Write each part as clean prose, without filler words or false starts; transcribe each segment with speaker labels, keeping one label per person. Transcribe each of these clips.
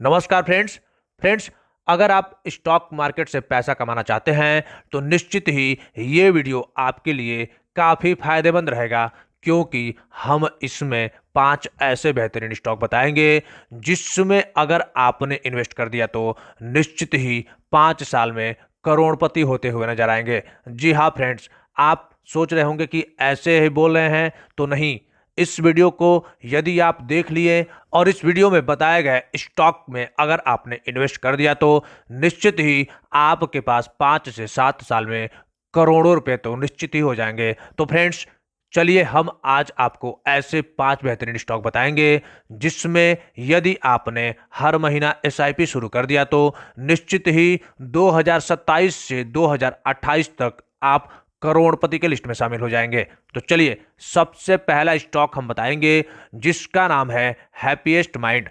Speaker 1: नमस्कार friends. Friends, अगर आप स्टॉक मार्केट से पैसा कमाना चाहते हैं तो निश्चित ही ये वीडियो आपके लिए काफ़ी फायदेमंद रहेगा, क्योंकि हम इसमें 5 ऐसे बेहतरीन स्टॉक बताएंगे जिसमें अगर आपने इन्वेस्ट कर दिया तो निश्चित ही 5 साल में करोड़पति होते हुए नजर आएंगे। जी हाँ फ्रेंड्स, आप सोच रहे होंगे कि ऐसे ही बोल रहे हैं, तो नहीं। इस वीडियो को यदि आप देख लिए और इस वीडियो में बताए गए स्टॉक में अगर आपने इन्वेस्ट कर दिया तो निश्चित ही आपके पास 5 से 7 साल में करोड़ों रुपए तो निश्चित ही हो जाएंगे। तो फ्रेंड्स, चलिए हम आज आपको ऐसे 5 बेहतरीन स्टॉक बताएंगे जिसमें यदि आपने हर महीना एसआईपी शुरू कर दिया तो निश्चित ही 2027 से 2028 तक आप करोड़पति के लिस्ट में शामिल हो जाएंगे। तो चलिए सबसे पहला स्टॉक हम बताएंगे जिसका नाम है हैप्पीएस्ट माइंड।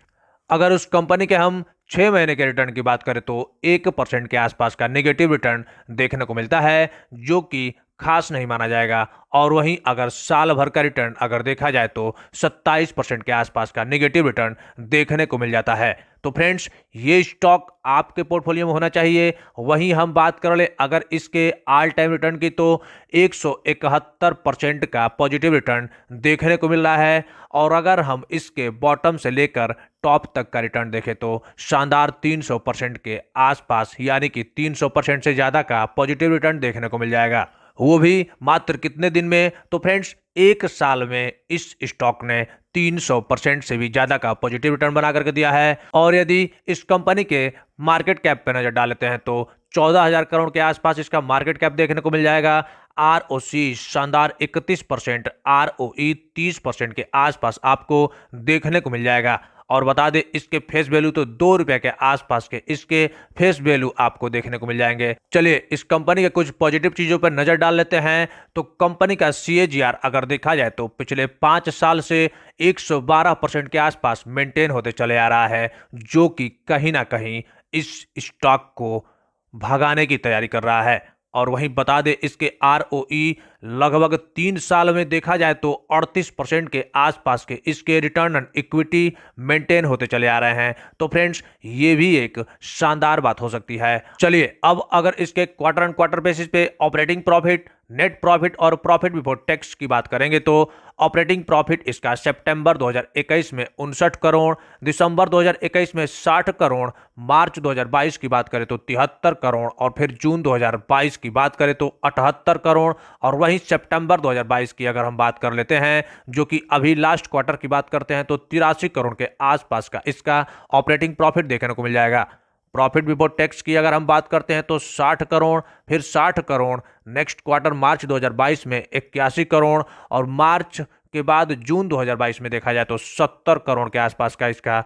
Speaker 1: अगर उस कंपनी के हम 6 महीने के रिटर्न की बात करें तो 1% के आसपास का नेगेटिव रिटर्न देखने को मिलता है, जो कि खास नहीं माना जाएगा। और वहीं अगर साल भर का रिटर्न अगर देखा जाए तो 27% के आसपास का नेगेटिव रिटर्न देखने को मिल जाता है। तो फ्रेंड्स, ये स्टॉक आपके पोर्टफोलियो में होना चाहिए। वहीं हम बात कर ले अगर इसके ऑल टाइम रिटर्न की तो 171% का पॉजिटिव रिटर्न देखने को मिल रहा है। और अगर हम इसके बॉटम से लेकर टॉप तक का रिटर्न देखें तो शानदार 300% के आसपास, यानी कि 300% से ज्यादा का पॉजिटिव रिटर्न देखने को मिल जाएगा, वो भी मात्र कितने दिन में। तो फ्रेंड्स, 1 साल में इस स्टॉक ने 300% से भी ज्यादा का पॉजिटिव रिटर्न बना करके दिया है। और यदि इस कंपनी के मार्केट कैप पे नजर डालते हैं तो 14,000 करोड़ के आसपास इसका मार्केट कैप देखने को मिल जाएगा। आरओसी शानदार 31%, आरओई 30% के आसपास आपको देखने को मिल जाएगा। और बता दें, इसके फेस वैल्यू तो 2 रुपए के आसपास के इसके फेस वैल्यू आपको देखने को मिल जाएंगे। चलिए इस कंपनी के कुछ पॉजिटिव चीजों पर नजर डाल लेते हैं। तो कंपनी का सीएजीआर अगर देखा जाए तो पिछले 5 साल से 112% के आसपास मेंटेन होते चले आ रहा है, जो कि कहीं ना कहीं इस स्टॉक को भगाने की तैयारी कर रहा है। और वहीं बता दें, इसके आरओई लगभग 3 साल में देखा जाए तो 38% के आसपास के इसके रिटर्न ऑन इक्विटी मेंटेन होते चले आ रहे हैं। तो फ्रेंड्स, ये भी एक शानदार बात हो सकती है। चलिए अब अगर इसके क्वार्टर एंड क्वार्टर बेसिस पे ऑपरेटिंग प्रॉफिट, नेट प्रॉफिट और प्रॉफिट बिफोर टैक्स की बात करेंगे तो ऑपरेटिंग प्रॉफिट इसका सितंबर 2021 में 59 करोड़, दिसंबर 2021 में 60 करोड़, मार्च 2022 की बात करें तो 73 करोड़ और फिर जून 2022 की बात करें तो 78 करोड़। और वहीं सितंबर 2022 की अगर हम बात कर लेते हैं, जो कि अभी लास्ट क्वार्टर की बात करते हैं, तो 83 करोड़ के आसपास का इसका ऑपरेटिंग प्रॉफिट देखने को मिल जाएगा। प्रॉफिट बिफोर टैक्स की अगर हम बात करते हैं तो 60 करोड़, फिर 60 करोड़, नेक्स्ट क्वार्टर मार्च 2022 में 81 करोड़ और मार्च के बाद जून 2022 में देखा जाए तो 70 करोड़ के आसपास का इसका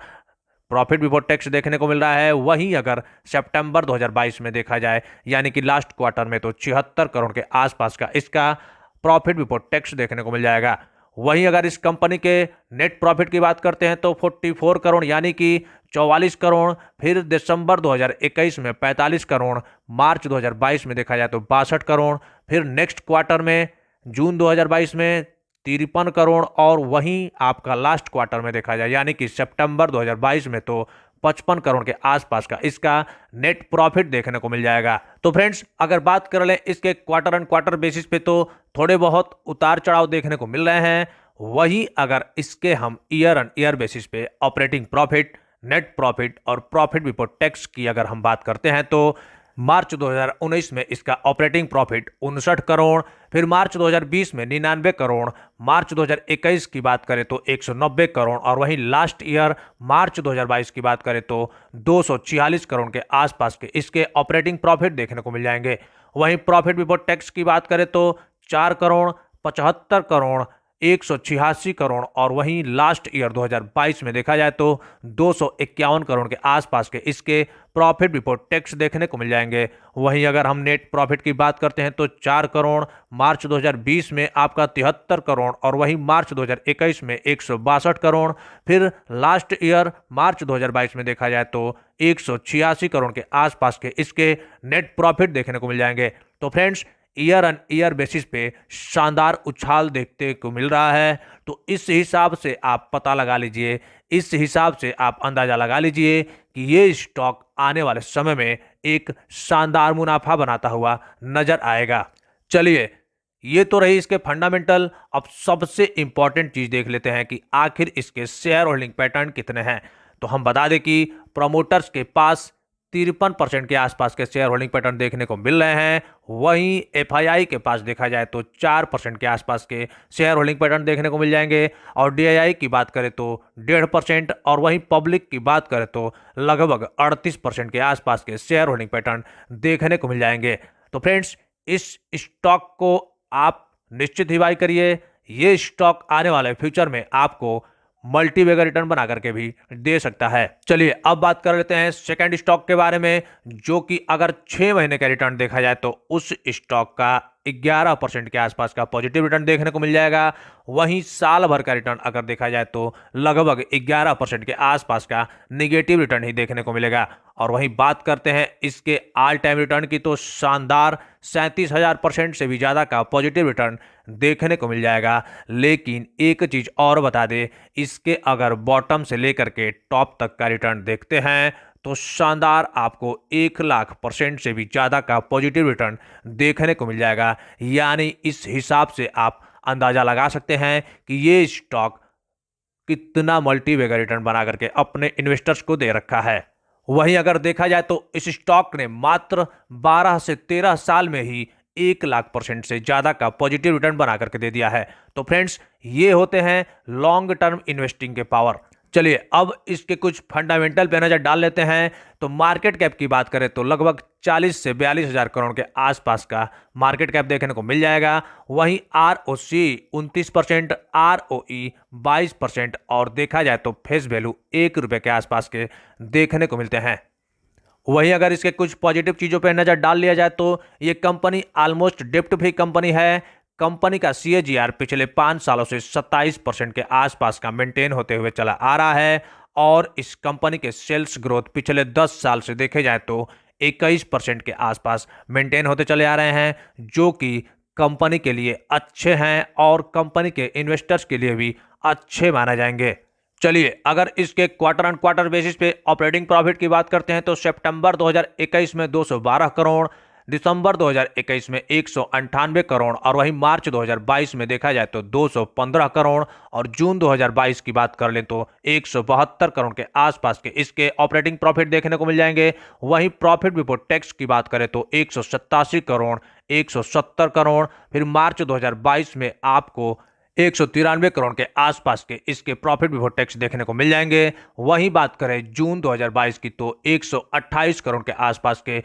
Speaker 1: प्रॉफिट बिफोर टैक्स देखने को मिल रहा है। वहीं अगर सितंबर 2022 में देखा जाए, यानी कि लास्ट क्वार्टर में, तो 76 करोड़ के आसपास का इसका प्रॉफिट बिफोर टैक्स देखने को मिल जाएगा। वहीं अगर इस कंपनी के नेट प्रॉफिट की बात करते हैं तो 44 करोड़, यानी कि 44 करोड़, फिर दिसंबर 2021 में 45 करोड़, मार्च 2022 में देखा जाए तो 62 करोड़, फिर नेक्स्ट क्वार्टर में जून 2022 में 53 करोड़ और वहीं आपका लास्ट क्वार्टर में देखा जाए, यानी कि सितंबर 2022 में, तो 55 करोड़ के आसपास का इसका नेट प्रॉफिट देखने को मिल जाएगा। तो फ्रेंड्स, अगर बात कर लें इसके क्वार्टर एंड क्वार्टर बेसिस पे तो थोड़े बहुत उतार चढ़ाव देखने को मिल रहे हैं। वहीं अगर इसके हम ईयर ऑन ईयर बेसिस पे ऑपरेटिंग प्रॉफिट, नेट प्रॉफिट और प्रॉफिट बिफोर टैक्स की अगर हम बात करते हैं तो मार्च 2019 में इसका ऑपरेटिंग प्रॉफिट 59 करोड़, फिर मार्च 2020 में 99 करोड़, मार्च 2021 की बात करें तो 190 करोड़ और वहीं लास्ट ईयर मार्च 2022 की बात करें तो 246 करोड़ के आसपास के इसके ऑपरेटिंग प्रॉफिट देखने को मिल जाएंगे। वहीं प्रॉफिट बिफोर टैक्स की बात करें तो 4 करोड़, 75 करोड़, 186 करोड़ और वहीं लास्ट ईयर 2022 में देखा जाए तो 251 करोड़ के आसपास के इसके प्रॉफिट बिफोर टैक्स देखने को मिल जाएंगे। वहीं अगर हम नेट प्रॉफिट की बात करते हैं तो 4 करोड़, मार्च 2020 में आपका 73 करोड़ और वहीं मार्च 2021 में 162 करोड़, फिर लास्ट ईयर मार्च 2022 में देखा जाए तो 186 करोड़ के आसपास के इसके नेट प्रॉफिट देखने को मिल जाएंगे। तो friends, year on year basis पे शानदार उछाल देखने को मिल रहा है। तो इस हिसाब से आप पता लगा लीजिए, इस हिसाब से आप अंदाजा लगा लीजिए कि ये स्टॉक आने वाले समय में एक शानदार मुनाफा बनाता हुआ नजर आएगा। चलिए, ये तो रही इसके फंडामेंटल। अब सबसे इंपॉर्टेंट चीज देख लेते हैं कि आखिर इसके शेयर होल्डिंग पैटर्न कितने हैं। तो हम बता दें कि प्रमोटर्स के पास 53% के आसपास के शेयर होल्डिंग पैटर्न देखने को मिल रहे हैं। वहीं एफआईआई के पास देखा जाए तो 4% के आसपास के शेयर होल्डिंग पैटर्न देखने को मिल जाएंगे। और डीआईआई की बात करें तो 1.5%, और वहीं पब्लिक की बात करें तो लगभग 38% के आसपास के शेयर होल्डिंग पैटर्न देखने को मिल जाएंगे। तो फ्रेंड्स, इस स्टॉक को आप निश्चित ही बाई करिए। ये स्टॉक आने वाले फ्यूचर में आपको मल्टी बैगर रिटर्न बना करके भी दे सकता है। चलिए, अब बात कर लेते हैं सेकंड स्टॉक के बारे में, जो कि अगर 6 महीने का रिटर्न देखा जाए तो उस स्टॉक का 11% के आसपास का पॉजिटिव रिटर्न देखने को मिल जाएगा। वहीं साल भर का रिटर्न अगर देखा जाए तो लगभग 11% के आसपास का निगेटिव रिटर्न ही देखने को मिलेगा। और वहीं बात करते हैं इसके ऑल टाइम रिटर्न की, तो शानदार 37,000% से भी ज़्यादा का पॉजिटिव रिटर्न देखने को मिल जाएगा। लेकिन एक चीज़ और बता दें, इसके अगर बॉटम से लेकर के टॉप तक का रिटर्न देखते हैं तो शानदार आपको 1,00,000% से भी ज़्यादा का पॉजिटिव रिटर्न देखने को मिल जाएगा। यानी इस हिसाब से आप अंदाज़ा लगा सकते हैं कि ये स्टॉक कितना मल्टी बैगर रिटर्न बना करके अपने इन्वेस्टर्स को दे रखा है। वहीं अगर देखा जाए तो इस स्टॉक ने मात्र 12 से 13 साल में ही 1,00,000% से ज़्यादा का पॉजिटिव रिटर्न बना करके दे दिया है। तो फ्रेंड्स, ये होते हैं लॉन्ग टर्म इन्वेस्टिंग के पावर। चलिए, अब इसके कुछ फंडामेंटल पे नजर डाल लेते हैं। तो मार्केट कैप की बात करें तो लगभग 40 से 42,000 करोड़ के आसपास का मार्केट कैप देखने को मिल जाएगा। वहीं आरओसी 29%, आरओई 22%, और देखा जाए तो फेस वैल्यू ₹1 के आसपास के देखने को मिलते हैं। वहीं अगर इसके कुछ पॉजिटिव चीज़ों पर नज़र डाल लिया जाए तो ये कंपनी ऑलमोस्ट डेप्ट फ्री कंपनी है। कंपनी का सीएजीआर पिछले 5 सालों से 27% के आसपास का मेंटेन होते हुए चला आ रहा है। और इस कंपनी के सेल्स ग्रोथ पिछले 10 साल से देखे जाए तो 21% के आसपास मेंटेन होते चले आ रहे हैं, जो कि कंपनी के लिए अच्छे हैं और कंपनी के इन्वेस्टर्स के लिए भी अच्छे माने जाएंगे। चलिए, अगर इसके क्वार्टर ऑन क्वार्टर बेसिस पे ऑपरेटिंग प्रॉफिट की बात करते हैं तो सितंबर 2021 में 212 करोड़, दिसंबर 2021 में 198 करोड़, और वहीं मार्च 2022 में देखा जाए तो 215 करोड़, और जून 2022 की बात कर लें तो 172 करोड़ के आसपास के इसके ऑपरेटिंग प्रॉफिट देखने को मिल जाएंगे। वहीं प्रॉफिट बिफोर टैक्स की बात करें तो 187 करोड़, 170 करोड़, फिर मार्च 2022 में आपको 193 करोड़ के आसपास के इसके प्रॉफिट बिफोर टैक्स देखने को मिल जाएंगे। वहीं बात करें जून 2022 की तो 128 करोड़ के आसपास के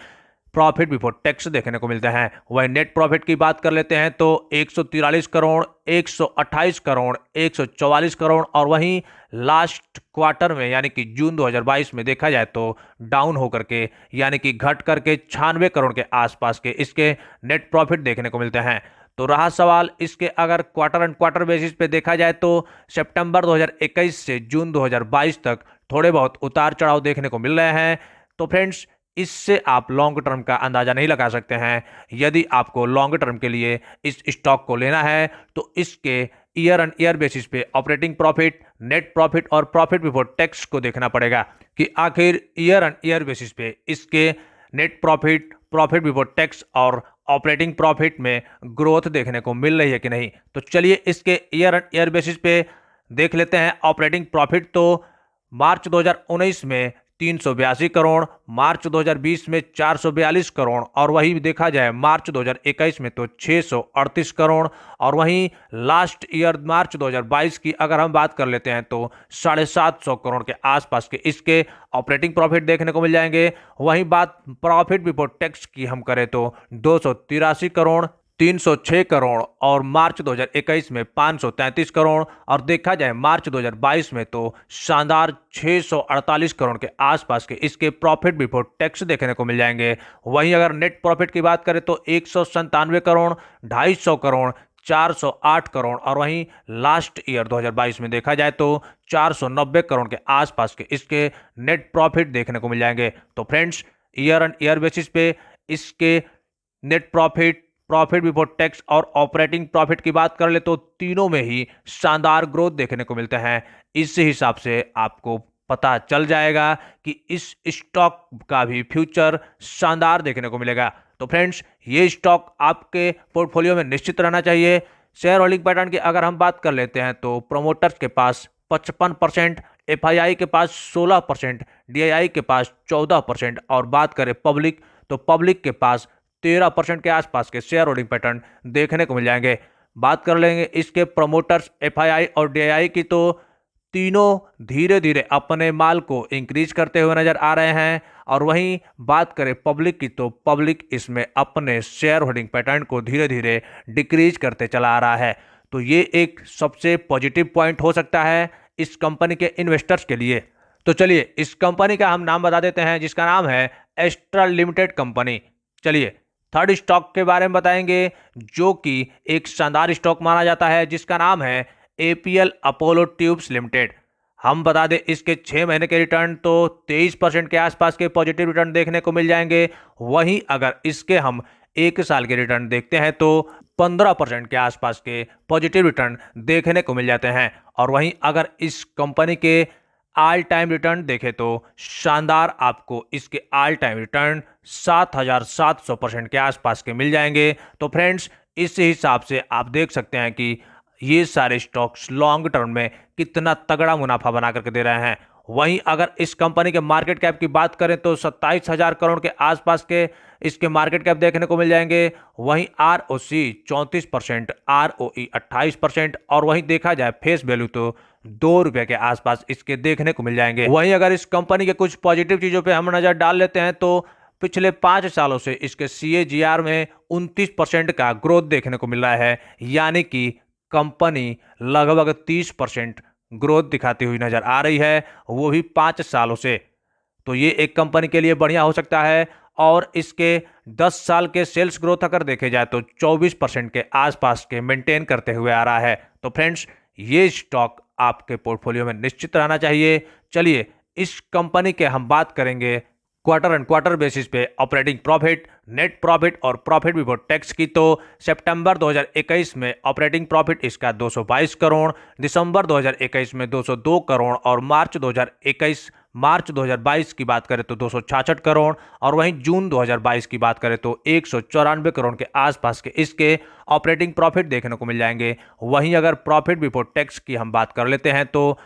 Speaker 1: प्रॉफिट बिफोर टैक्स देखने को मिलते हैं। वहीं नेट प्रॉफिट की बात कर लेते हैं तो 143 करोड़, 128 करोड़, 144 करोड़, और वहीं लास्ट क्वार्टर में यानी कि जून 2022 में देखा जाए तो डाउन होकर के यानी कि घट करके 96 करोड़ के आसपास के इसके नेट प्रॉफिट देखने को मिलते हैं। तो रहा सवाल इसके अगर क्वार्टर एंड क्वार्टर बेसिस पे देखा जाए तो सितंबर 2021 से जून 2022 तक थोड़े बहुत उतार चढ़ाव देखने को मिल रहे हैं। तो फ्रेंड्स, इससे आप लॉन्ग टर्म का अंदाजा नहीं लगा सकते हैं। यदि आपको लॉन्ग टर्म के लिए इस स्टॉक को लेना है तो इसके ईयर ऑन ईयर बेसिस पे ऑपरेटिंग प्रॉफिट, नेट प्रॉफिट और प्रॉफिट बिफोर टैक्स को देखना पड़ेगा कि आखिर ईयर ऑन ईयर बेसिस पे इसके net profit, profit before tax और ऑपरेटिंग प्रॉफिट में ग्रोथ देखने को मिल रही है कि नहीं। तो चलिए, इसके ईयर ऑन ईयर बेसिस पे देख लेते हैं। ऑपरेटिंग प्रॉफिट तो मार्च 2019 में 382 करोड़, मार्च 2020 में 442 करोड़, और वही देखा जाए मार्च 2021 में तो 638 करोड़, और वहीं लास्ट ईयर मार्च 2022 की अगर हम बात कर लेते हैं तो 750 करोड़ के आसपास के इसके ऑपरेटिंग प्रॉफिट देखने को मिल जाएंगे। वहीं बात प्रॉफिट बिफोर टैक्स की हम करें तो 283 करोड़, 306 करोड़, और मार्च 2021 में 533 करोड़, और देखा जाए मार्च 2022 में तो शानदार 648 करोड़ के आसपास के इसके प्रॉफिट बिफोर टैक्स देखने को मिल जाएंगे। वहीं अगर नेट प्रॉफिट की बात करें तो 197 करोड़, 250 करोड़, 408 करोड़, और वहीं लास्ट ईयर 2022 में देखा जाए तो 490 करोड़ के आसपास के इसके नेट प्रॉफिट देखने को मिल जाएंगे। तो friends, year on year basis पे इसके net profit, profit before tax और ऑपरेटिंग प्रॉफिट की बात कर ले तो तीनों में ही शानदार ग्रोथ देखने को मिलते हैं। इस हिसाब से आपको पता चल जाएगा कि इस स्टॉक का भी फ्यूचर शानदार देखने को मिलेगा। तो फ्रेंड्स, ये स्टॉक आपके पोर्टफोलियो में निश्चित रहना चाहिए। शेयर होल्डिंग पैटर्न की अगर हम बात कर लेते हैं तो प्रोमोटर्स के पास 55%, एफआईआई के पास 16%, डीआईआई के पास 14% और बात करें पब्लिक तो पब्लिक के पास 13% के आसपास के शेयर होल्डिंग पैटर्न देखने को मिल जाएंगे। बात कर लेंगे इसके प्रमोटर्स एफआईआई और डीआईआई की तो तीनों धीरे धीरे अपने माल को इंक्रीज करते हुए नजर आ रहे हैं। और वहीं बात करें पब्लिक की तो पब्लिक इसमें अपने शेयर होल्डिंग पैटर्न को धीरे धीरे डिक्रीज करते चला आ रहा है। तो ये एक सबसे पॉजिटिव पॉइंट हो सकता है इस कंपनी के इन्वेस्टर्स के लिए। तो चलिए इस कंपनी का हम नाम बता देते हैं जिसका नाम है एस्ट्रल लिमिटेड कंपनी। चलिए थर्ड स्टॉक के बारे में बताएंगे जो कि एक शानदार स्टॉक माना जाता है जिसका नाम है एपीएल अपोलो ट्यूब्स लिमिटेड। हम बता दें इसके 6 महीने के रिटर्न तो 23% के आसपास के पॉजिटिव रिटर्न देखने को मिल जाएंगे। वहीं अगर इसके हम 1 साल के रिटर्न देखते हैं तो 15% के आसपास के पॉजिटिव रिटर्न देखने को मिल जाते हैं। और वहीं अगर इस कंपनी के ऑल टाइम रिटर्न देखें तो शानदार आपको इसके ऑल टाइम रिटर्न 7,700% के आसपास के मिल जाएंगे। तो फ्रेंड्स, इस हिसाब से आप देख सकते हैं कि ये सारे स्टॉक्स लॉन्ग टर्म में कितना तगड़ा मुनाफा बना करके दे रहे हैं। वहीं अगर इस कंपनी के मार्केट कैप की बात करें तो 27,000 करोड़ के आसपास के इसके मार्केट कैप देखने को मिल जाएंगे। वहीं आरओसी 34%, आरओई 28% और वहीं देखा जाए फेस वैल्यू तो ₹2 के आसपास इसके देखने को मिल जाएंगे। वहीं अगर इस कंपनी के कुछ पॉजिटिव चीजों पे हम नजर डाल लेते हैं तो पिछले 5 सालों से इसके सीएजीआर में 29% का ग्रोथ देखने को मिल रहा है, यानी कि कंपनी लगभग 30% ग्रोथ दिखाती हुई नजर आ रही है, वो भी 5 सालों से। तो ये एक कंपनी के लिए बढ़िया हो सकता है। और इसके 10 साल के सेल्स ग्रोथ अगर देखे जाए तो 24% के आसपास के मेंटेन करते हुए आ रहा है। तो फ्रेंड्स, ये स्टॉक आपके पोर्टफोलियो में निश्चित रहना चाहिए। चलिए इस कंपनी के हम बात करेंगे क्वार्टर एंड क्वार्टर बेसिस पे ऑपरेटिंग प्रॉफिट, नेट प्रॉफिट और प्रॉफिट बिफोर टैक्स की। तो सितंबर 2021 में ऑपरेटिंग प्रॉफिट इसका 222 करोड़, दिसंबर 2021 में 202 करोड़ और मार्च 2022 की बात करें तो 266 करोड़ और वहीं जून 2022 की बात करें तो 194 करोड़ के आसपास के इसके ऑपरेटिंग प्रॉफिट देखने को मिल जाएंगे। वहीं अगर प्रॉफिट बिफोर टैक्स की हम बात कर लेते हैं तो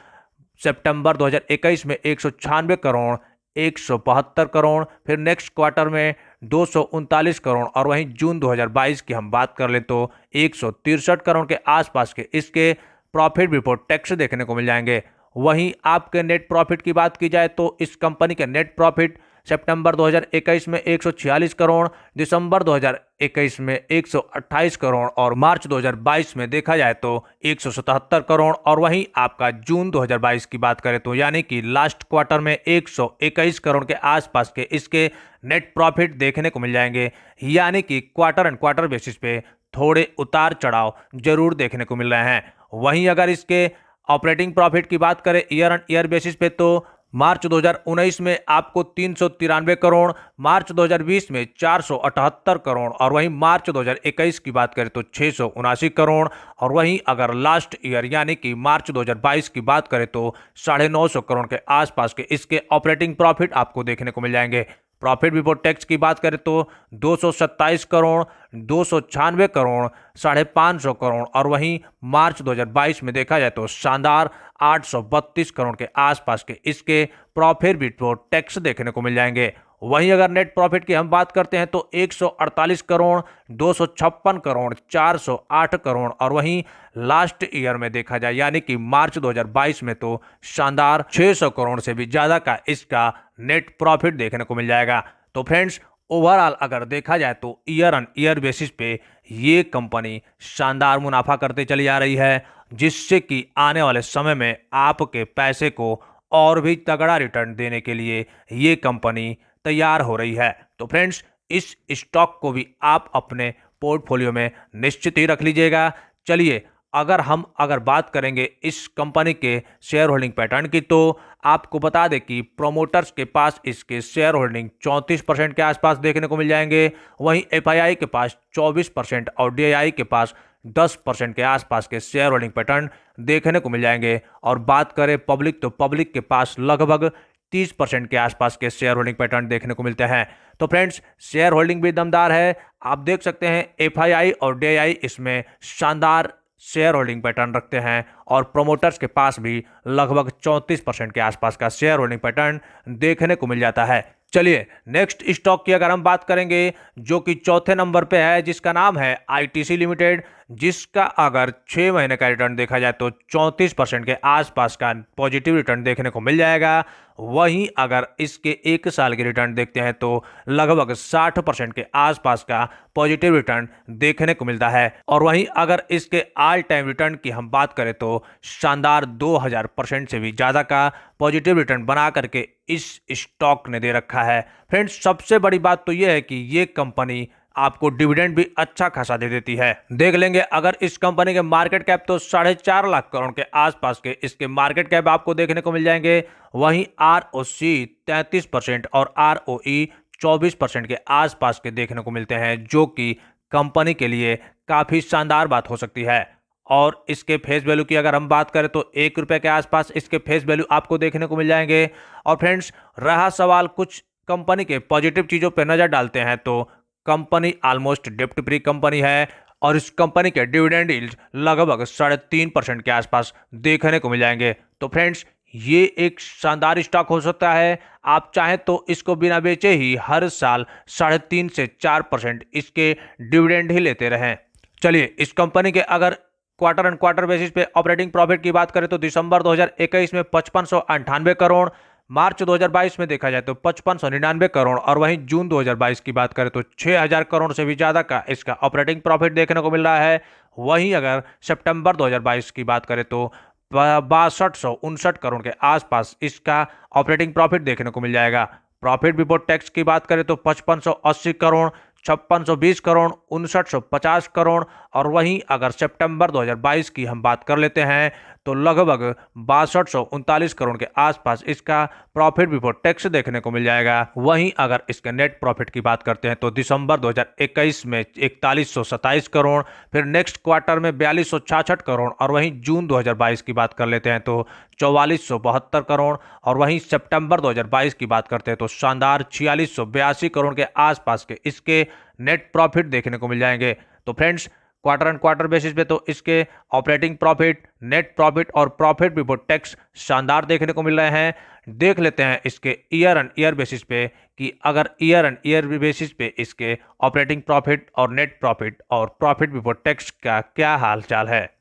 Speaker 1: सितंबर 2021 में 196 करोड़, 172 करोड़, फिर नेक्स्ट क्वार्टर में 239 करोड़ और वहीं जून 2022 की हम बात कर लें तो 163 करोड़ के आसपास के इसके प्रॉफिट बिफोर टैक्स देखने को मिल जाएंगे। वहीं आपके नेट प्रॉफिट की बात की जाए तो इस कंपनी के नेट प्रॉफिट सितंबर 2021 में 146 करोड़, दिसंबर 2021 में 128 करोड़ और मार्च 2022 में देखा जाए तो 177 करोड़ और वहीं आपका जून 2022 की बात करें तो यानी कि लास्ट क्वार्टर में 121 करोड़ के आसपास के इसके नेट प्रॉफिट देखने को मिल जाएंगे। यानी कि क्वार्टर एंड क्वार्टर बेसिस पे थोड़े उतार चढ़ाव जरूर देखने को मिल रहे हैं। वहीं अगर इसके ऑपरेटिंग प्रॉफिट की बात करें ईयर ऑन ईयर बेसिस पे तो मार्च 2019 में आपको 393 करोड़, मार्च 2020 में 478 करोड़ और वहीं मार्च 2021 की बात करें तो 679 करोड़ और वहीं अगर लास्ट ईयर यानी कि मार्च 2022 की बात करें तो 950 करोड़ के आसपास के इसके ऑपरेटिंग प्रॉफिट आपको देखने को मिल जाएंगे। प्रॉफिट बिफोर टैक्स की बात करें तो 227 करोड़, 296 करोड़, 550 करोड़ और वहीं मार्च 2022 में देखा जाए तो शानदार 832 करोड़ के आसपास के इसके प्रॉफिट बिफोर टैक्स देखने को मिल जाएंगे। वहीं अगर नेट प्रॉफिट की हम बात करते हैं तो 148 करोड़, 256 करोड़, 408 करोड़ और वहीं लास्ट ईयर में देखा जाए यानी कि मार्च 2022 में तो शानदार 600 करोड़ से भी ज्यादा का इसका नेट प्रॉफिट देखने को मिल जाएगा। तो फ्रेंड्स, ओवरऑल अगर देखा जाए तो ईयर ऑन ईयर बेसिस पे ये कंपनी शानदार मुनाफा करते चली आ रही है, जिससे कि आने वाले समय में आपके पैसे को और भी तगड़ा रिटर्न देने के लिए ये कंपनी तैयार हो रही है। तो फ्रेंड्स, इस स्टॉक को भी आप अपने पोर्टफोलियो में निश्चित ही रख लीजिएगा। चलिए अगर बात करेंगे इस कंपनी के शेयर होल्डिंग पैटर्न की, तो आपको बता दें कि प्रोमोटर्स के पास इसके शेयर होल्डिंग 34% के आसपास देखने को मिल जाएंगे। वहीं एफआईआई के पास 24% और डीआईआई के पास 10% के आसपास के शेयर होल्डिंग पैटर्न देखने को मिल जाएंगे। और बात करें पब्लिक, तो पब्लिक के पास लगभग 30% के आसपास के शेयर होल्डिंग पैटर्न देखने को मिलते हैं। तो फ्रेंड्स, शेयर होल्डिंग भी दमदार है। आप देख सकते हैं एफआईआई और डीआईआई इसमें शानदार शेयर होल्डिंग पैटर्न रखते हैं और प्रोमोटर्स के पास भी लगभग 34% के आसपास का शेयर होल्डिंग पैटर्न देखने को मिल जाता है। चलिए नेक्स्ट स्टॉक की अगर हम बात करेंगे, जो कि चौथे नंबर पे है, जिसका नाम है आईटीसी लिमिटेड, जिसका अगर 6 महीने का रिटर्न देखा जाए तो 34% के आसपास का पॉजिटिव रिटर्न देखने को मिल जाएगा। वहीं अगर इसके 1 साल के रिटर्न देखते हैं तो लगभग 60% के आसपास का पॉजिटिव रिटर्न देखने को मिलता है। और वहीं अगर इसके ऑल टाइम रिटर्न की हम बात करें तो शानदार 2000% से भी ज़्यादा का पॉजिटिव रिटर्न बना करके इस स्टॉक ने दे रखा है। फ्रेंड्स, सबसे बड़ी बात तो यह है कि ये कंपनी आपको डिविडेंड भी अच्छा खासा दे देती है। देख लेंगे अगर इस कंपनी के मार्केट कैप, तो 4.5 लाख करोड़ के आसपास के इसके मार्केट कैप आपको देखने को मिल जाएंगे। वहीं आरओसी 33% और आरओई 24% के आसपास के देखने को मिलते हैं, जो कि कंपनी के लिए काफी शानदार बात हो सकती है। और इसके फेस वैल्यू की अगर हम बात करें तो 1 रुपए के आसपास इसके फेस वैल्यू आपको देखने को मिल जाएंगे। और फ्रेंड्स, रहा सवाल कुछ कंपनी के पॉजिटिव चीजों पर नजर डालते हैं, तो कंपनी ऑलमोस्ट डेप्ट फ्री कंपनी है और इस कंपनी के डिविडेंड यील्ड लगभग 3.5% के आसपास देखने को मिल जाएंगे। तो फ्रेंड्स, ये एक शानदार स्टॉक हो सकता है। आप चाहें तो इसको बिना बेचे ही हर साल 3.5 से 4% इसके डिविडेंड ही लेते रहें। चलिए, इस कंपनी के अगर क्वार्टर एंड क्वार्टर बेसिस पे ऑपरेटिंग प्रॉफिट की बात करें तो दिसंबर 2021 में 5598 करोड़, मार्च 2022 में देखा जाए तो 5599 करोड़ और वहीं जून 2022 की बात करें तो 6000 करोड़ से भी ज़्यादा का इसका ऑपरेटिंग प्रॉफिट देखने को मिल रहा है। वहीं अगर सितंबर 2022 की बात करें तो 6259 करोड़ के आसपास इसका ऑपरेटिंग प्रॉफिट देखने को मिल जाएगा। प्रॉफिट बिफोर टैक्स की बात करें तो 5580 करोड़, 5620 करोड़, 5950 करोड़ और वहीं अगर सितंबर 2022 की हम बात कर लेते हैं तो लगभग 6239 करोड़ के आसपास इसका प्रॉफिट बिफोर टैक्स देखने को मिल जाएगा। वहीं अगर इसके नेट प्रॉफिट की बात करते हैं तो दिसंबर 2021 में 4127 करोड़, फिर नेक्स्ट क्वार्टर में 4266 करोड़ और वहीं जून 2022 की बात कर लेते हैं तो 4472 करोड़ और वहीं सितंबर 2022 की बात करते हैं तो शानदार 4682 करोड़ के आसपास के इसके नेट प्रॉफिट देखने को मिल जाएंगे। तो friends, quarter and quarter basis पे तो इसके ऑपरेटिंग प्रॉफिट, नेट प्रॉफिट और प्रॉफिट बिफोर टैक्स शानदार देखने को मिल रहे हैं। देख लेते हैं इसके ईयर एंड ईयर बेसिस पे कि अगर ईयर एंड ईयर बेसिस पे इसके ऑपरेटिंग प्रॉफिट और नेट प्रॉफिट और प्रॉफिट बिफोर टैक्स का क्या हाल चाल है।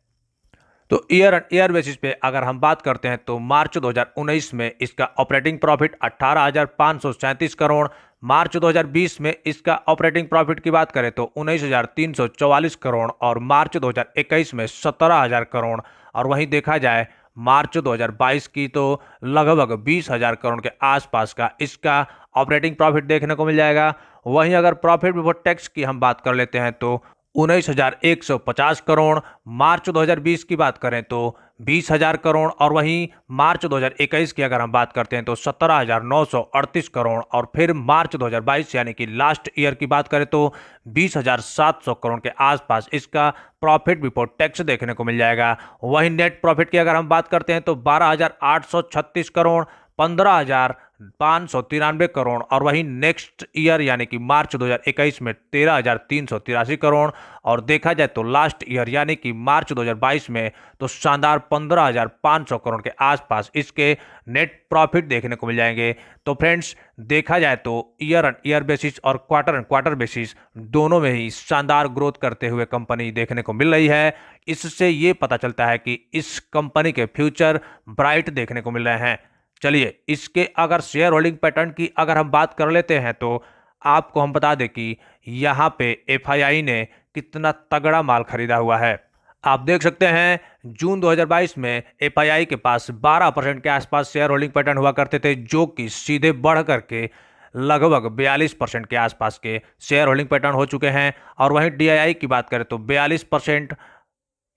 Speaker 1: तो ईयर एंड ईयर बेसिस पे अगर हम बात करते हैं तो मार्च 2019 में इसका ऑपरेटिंग प्रॉफिट 18,537 करोड़, मार्च 2020 में इसका ऑपरेटिंग प्रॉफिट की बात करें तो 19,344 करोड़ और मार्च 2021 में 17,000 करोड़ और वहीं देखा जाए मार्च 2022 की तो लगभग 20,000 करोड़ के आसपास का इसका ऑपरेटिंग प्रॉफिट देखने को मिल जाएगा। वहीं अगर प्रॉफिट बिफोर टैक्स की हम बात कर लेते हैं तो 19,150 करोड़, मार्च 2020 की बात करें तो 20,000 करोड़ और वहीं मार्च 2021 की अगर हम बात करते हैं तो 17,938 करोड़ और फिर मार्च 2022 यानी कि लास्ट ईयर की बात करें तो 20,700 करोड़ के आसपास इसका प्रॉफिट बिफोर टैक्स देखने को मिल जाएगा। वहीं नेट प्रॉफिट की अगर हम बात करते हैं तो 12,836 करोड़, 15,593 करोड़ और वहीं नेक्स्ट ईयर यानी कि मार्च 2021 में 13,383 करोड़ और देखा जाए तो लास्ट ईयर यानी कि मार्च 2022 में तो शानदार 15,500 करोड़ के आसपास इसके नेट प्रॉफिट देखने को मिल जाएंगे। तो फ्रेंड्स, देखा जाए तो ईयर एंड ईयर बेसिस और क्वार्टर एंड क्वार्टर बेसिस दोनों में ही शानदार ग्रोथ करते हुए कंपनी देखने को मिल रही है। इससे ये पता चलता है कि इस कंपनी के फ्यूचर ब्राइट देखने को मिल रहे हैं। चलिए, इसके अगर शेयर होल्डिंग पैटर्न की अगर हम बात कर लेते हैं तो आपको हम बता दें कि यहाँ पे एफआईआई ने कितना तगड़ा माल खरीदा हुआ है। आप देख सकते हैं जून 2022 में एफआईआई के पास 12% के आसपास शेयर होल्डिंग पैटर्न हुआ करते थे, जो कि सीधे बढ़ करके लगभग 42% के आसपास के शेयर होल्डिंग पैटर्न हो चुके हैं। और वहीं डीआईआई की बात करें तो 42%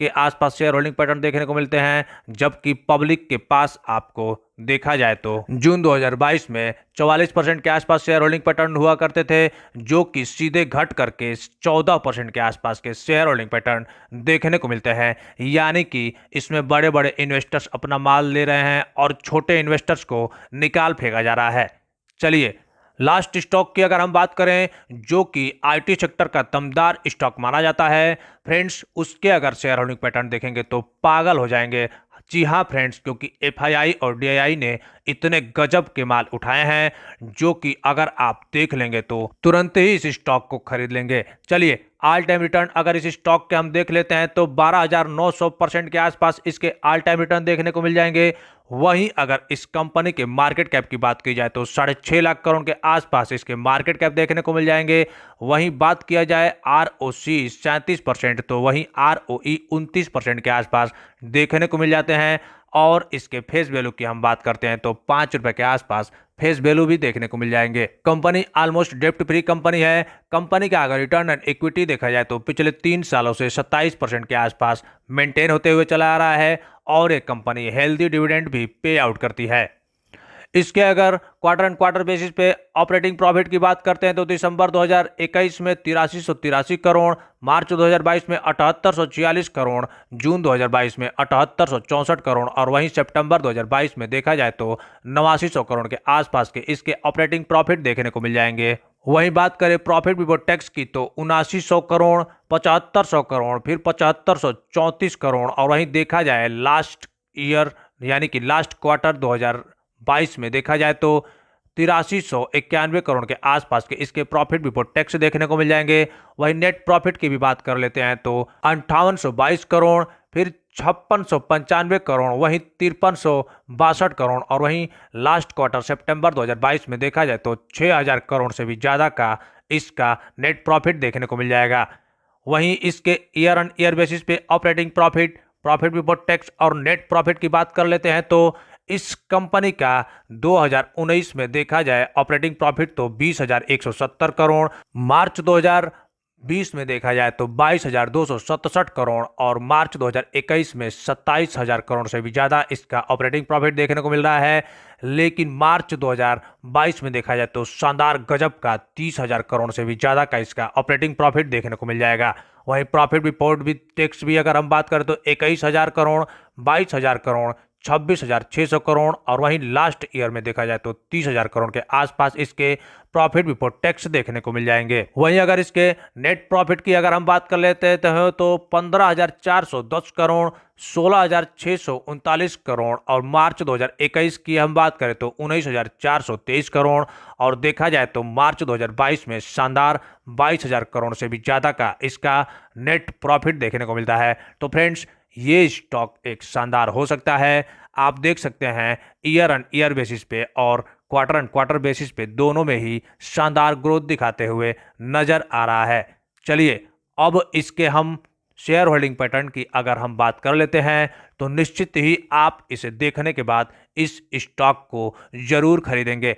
Speaker 1: के आसपास शेयर होल्डिंग पैटर्न देखने को मिलते हैं, जबकि पब्लिक के पास आपको देखा जाए तो जून 2022 में 44% के आसपास शेयर होल्डिंग पैटर्न हुआ करते थे, जो कि सीधे घट करके 14% के आसपास के शेयर होल्डिंग पैटर्न देखने को मिलते हैं। यानी कि इसमें बड़े बड़े इन्वेस्टर्स अपना माल ले रहे हैं और छोटे इन्वेस्टर्स को निकाल फेंका जा रहा है। चलिए लास्ट स्टॉक की अगर हम बात करें, जो कि आईटी सेक्टर का दमदार स्टॉक माना जाता है फ्रेंड्स, उसके अगर शेयर होल्डिंग पैटर्न देखेंगे तो पागल हो जाएंगे। जी हाँ फ्रेंड्स, क्योंकि एफआईआई और डीआईआई ने इतने गजब के माल उठाए हैं, जो कि अगर आप देख लेंगे तो तुरंत ही इस स्टॉक को खरीद लेंगे। चलिए ऑल टाइम रिटर्न अगर इस स्टॉक के हम देख लेते हैं तो 12,900% के आसपास इसके ऑल टाइम रिटर्न देखने को मिल जाएंगे। वहीं अगर इस कंपनी के मार्केट कैप की बात की जाए तो 6.5 लाख करोड़ के आसपास इसके मार्केट कैप देखने को मिल जाएंगे। वहीं बात किया जाए आरओसी 37%, तो वहीं आरओई 29% के आसपास देखने को मिल जाते हैं। और इसके फेस वैल्यू की हम बात करते हैं तो 5 रुपए के आसपास फेस वैल्यू भी देखने को मिल जाएंगे। कंपनी ऑलमोस्ट डेप्ट फ्री कंपनी है। कंपनी का अगर रिटर्न ऑन इक्विटी देखा जाए तो पिछले 3 सालों से 27% के आसपास मेंटेन होते हुए चला आ रहा है और एक कंपनी हेल्दी डिविडेंड भी पे आउट करती है। इसके अगर क्वार्टर एंड क्वार्टर बेसिस पे ऑपरेटिंग प्रॉफिट की बात करते हैं तो दिसंबर 2021 में 8383 करोड़, मार्च 2022 में 7846 करोड़, जून 2022 में 7864 करोड़ और वहीं सितंबर 2022 में देखा जाए तो 8900 करोड़ के आसपास के इसके ऑपरेटिंग प्रॉफिट देखने को मिल जाएंगे। वहीं बात करें प्रॉफिट बिफोर टैक्स की तो 7900 करोड़, 7500 करोड़, फिर 7534 करोड़ और वहीं देखा जाए लास्ट ईयर यानी कि लास्ट क्वार्टर 2022 में देखा जाए तो 8391 करोड़ के आसपास के इसके प्रॉफिट बिफोर टैक्स देखने को मिल जाएंगे। वहीं नेट प्रॉफिट की भी बात कर लेते हैं तो 5822 करोड़, फिर 5695 करोड़, वहीं 5362 करोड़ और वहीं लास्ट क्वार्टर सितंबर 2022 में देखा जाए तो 6000 करोड़ से भी ज़्यादा का इसका नेट प्रॉफिट देखने को मिल जाएगा। वहीं इसके ईयर ऑन ईयर बेसिस पे operating profit, profit before tax और नेट प्रॉफिट की बात कर लेते हैं तो इस कंपनी का 2019 में देखा जाए ऑपरेटिंग प्रॉफिट तो 20,170 करोड़, मार्च 2020 में देखा जाए तो 22,267 करोड़ और मार्च 2021 में 27,000 करोड़ से भी ज़्यादा इसका ऑपरेटिंग प्रॉफिट देखने को मिल रहा है। लेकिन मार्च 2022 में देखा जाए तो शानदार गजब का 30,000 करोड़ से भी ज़्यादा का इसका ऑपरेटिंग प्रॉफिट देखने को मिल जाएगा। वहीं प्रॉफिट बिफोर भी टैक्स भी अगर हम बात करें तो 21,000 करोड़, 22,000 करोड़, 26,600 करोड़ और वहीं लास्ट ईयर में देखा जाए तो 30,000 करोड़ के आसपास इसके प्रॉफिट बिफोर टैक्स देखने को मिल जाएंगे। वहीं अगर इसके नेट प्रॉफिट की अगर हम बात कर लेते हैं तो 15,410 करोड़, 16,639 करोड़ और मार्च 2021 की हम बात करें तो 19,423 करोड़ और देखा जाए तो मार्च 2022 में शानदार 22,000 करोड़ से भी ज़्यादा का इसका नेट प्रॉफिट देखने को मिलता है। तो फ्रेंड्स ये स्टॉक एक शानदार हो सकता है। आप देख सकते हैं ईयर ऑन ईयर बेसिस पे और क्वार्टर एंड क्वार्टर बेसिस पे दोनों में ही शानदार ग्रोथ दिखाते हुए नजर आ रहा है। चलिए अब इसके हम शेयर होल्डिंग पैटर्न की अगर हम बात कर लेते हैं तो निश्चित ही आप इसे देखने के बाद इस स्टॉक को जरूर खरीदेंगे,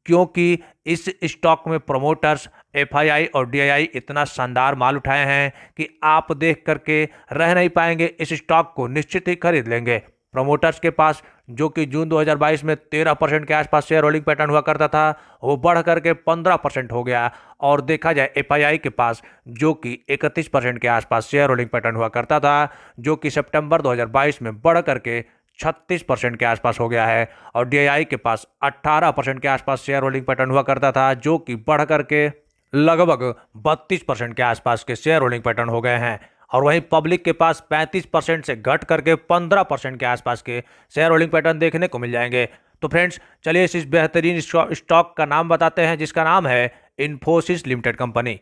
Speaker 1: क्योंकि इस स्टॉक में प्रमोटर्स एफआईआई और डीआईआई इतना शानदार माल उठाए हैं कि आप देख करके रह नहीं पाएंगे, इस स्टॉक को निश्चित ही खरीद लेंगे। प्रमोटर्स के पास जो कि जून 2022 में 13% के आसपास शेयर होल्डिंग पैटर्न हुआ करता था, वो बढ़ करके 15% हो गया और देखा जाए एफआईआई के पास जो कि 31% के आसपास शेयर होल्डिंग पैटर्न हुआ करता था, जो कि सितंबर 2022 में बढ़ करके 36% के आसपास हो गया है और डीआईआई के पास 18% के आसपास शेयर होल्डिंग पैटर्न हुआ करता था, जो कि बढ़ करके लगभग 32% के आसपास के शेयर होल्डिंग पैटर्न हो गए हैं और वहीं पब्लिक के पास 35% से घट करके 15% के आसपास के शेयर होल्डिंग पैटर्न देखने को मिल जाएंगे। तो फ्रेंड्स चलिए इस बेहतरीन स्टॉक का नाम बताते हैं, जिसका नाम है इन्फोसिस लिमिटेड कंपनी।